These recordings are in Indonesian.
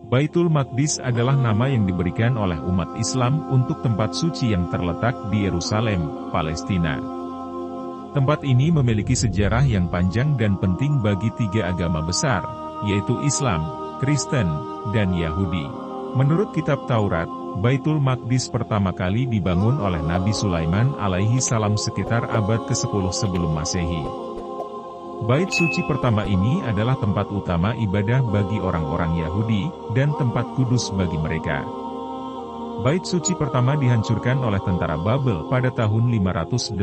Baitul Maqdis adalah nama yang diberikan oleh umat Islam untuk tempat suci yang terletak di Yerusalem, Palestina. Tempat ini memiliki sejarah yang panjang dan penting bagi tiga agama besar, yaitu Islam, Kristen, dan Yahudi. Menurut kitab Taurat, Baitul Maqdis pertama kali dibangun oleh Nabi Sulaiman alaihi salam sekitar abad ke-10 sebelum Masehi. Bait suci pertama ini adalah tempat utama ibadah bagi orang-orang Yahudi, dan tempat kudus bagi mereka. Bait suci pertama dihancurkan oleh tentara Babel pada tahun 586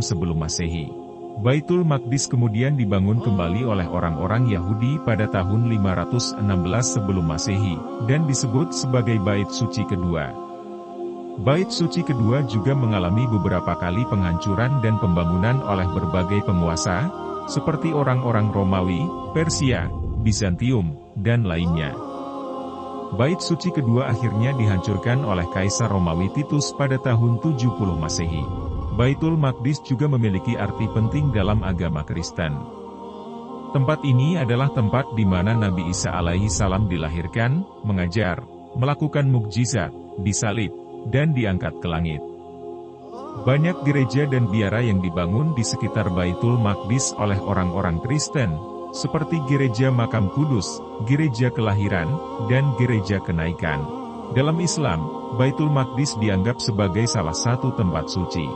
sebelum Masehi. Baitul Maqdis kemudian dibangun kembali oleh orang-orang Yahudi pada tahun 516 sebelum Masehi, dan disebut sebagai Bait Suci kedua. Bait Suci kedua juga mengalami beberapa kali penghancuran dan pembangunan oleh berbagai penguasa, seperti orang-orang Romawi, Persia, Bizantium, dan lainnya. Bait Suci kedua akhirnya dihancurkan oleh Kaisar Romawi Titus pada tahun 70 Masehi. Baitul Maqdis juga memiliki arti penting dalam agama Kristen. Tempat ini adalah tempat di mana Nabi Isa alaihi salam dilahirkan, mengajar, melakukan mukjizat, disalib, dan diangkat ke langit. Banyak gereja dan biara yang dibangun di sekitar Baitul Maqdis oleh orang-orang Kristen, seperti Gereja Makam Kudus, Gereja Kelahiran, dan Gereja Kenaikan. Dalam Islam, Baitul Maqdis dianggap sebagai salah satu tempat suci.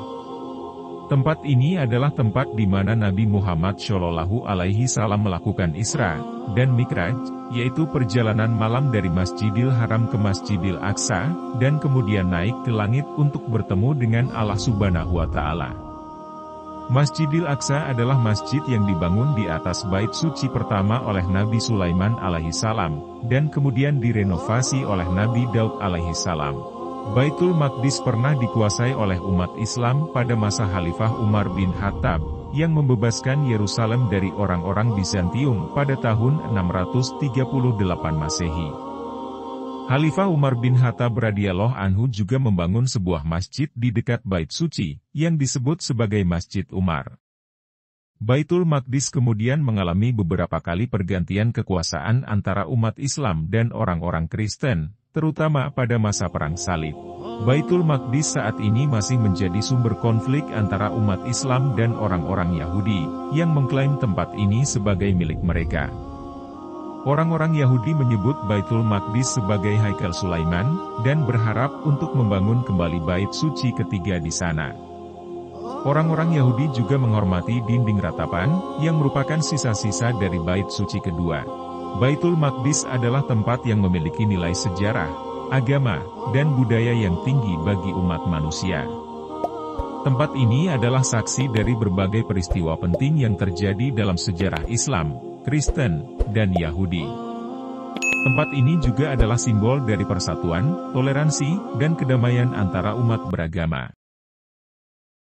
Tempat ini adalah tempat di mana Nabi Muhammad Shallallahu Alaihi Wasallam melakukan Isra dan Mi'raj, yaitu perjalanan malam dari Masjidil Haram ke Masjidil Aqsa, dan kemudian naik ke langit untuk bertemu dengan Allah Subhanahu wa Ta'ala. Masjidil Aqsa adalah masjid yang dibangun di atas bait suci pertama oleh Nabi Sulaiman alaihi salam, dan kemudian direnovasi oleh Nabi Daud alaihi salam. Baitul Maqdis pernah dikuasai oleh umat Islam pada masa Khalifah Umar bin Khattab, yang membebaskan Yerusalem dari orang-orang Bizantium pada tahun 638 Masehi. Khalifah Umar bin Khattab radhiyallahu anhu juga membangun sebuah masjid di dekat Bait Suci, yang disebut sebagai Masjid Umar. Baitul Maqdis kemudian mengalami beberapa kali pergantian kekuasaan antara umat Islam dan orang-orang Kristen, terutama pada masa Perang Salib. Baitul Maqdis saat ini masih menjadi sumber konflik antara umat Islam dan orang-orang Yahudi, yang mengklaim tempat ini sebagai milik mereka. Orang-orang Yahudi menyebut Baitul Maqdis sebagai Haikal Sulaiman, dan berharap untuk membangun kembali bait suci ketiga di sana. Orang-orang Yahudi juga menghormati dinding ratapan, yang merupakan sisa-sisa dari bait suci kedua. Baitul Maqdis adalah tempat yang memiliki nilai sejarah, agama, dan budaya yang tinggi bagi umat manusia. Tempat ini adalah saksi dari berbagai peristiwa penting yang terjadi dalam sejarah Islam, Kristen, dan Yahudi. Tempat ini juga adalah simbol dari persatuan, toleransi, dan kedamaian antara umat beragama.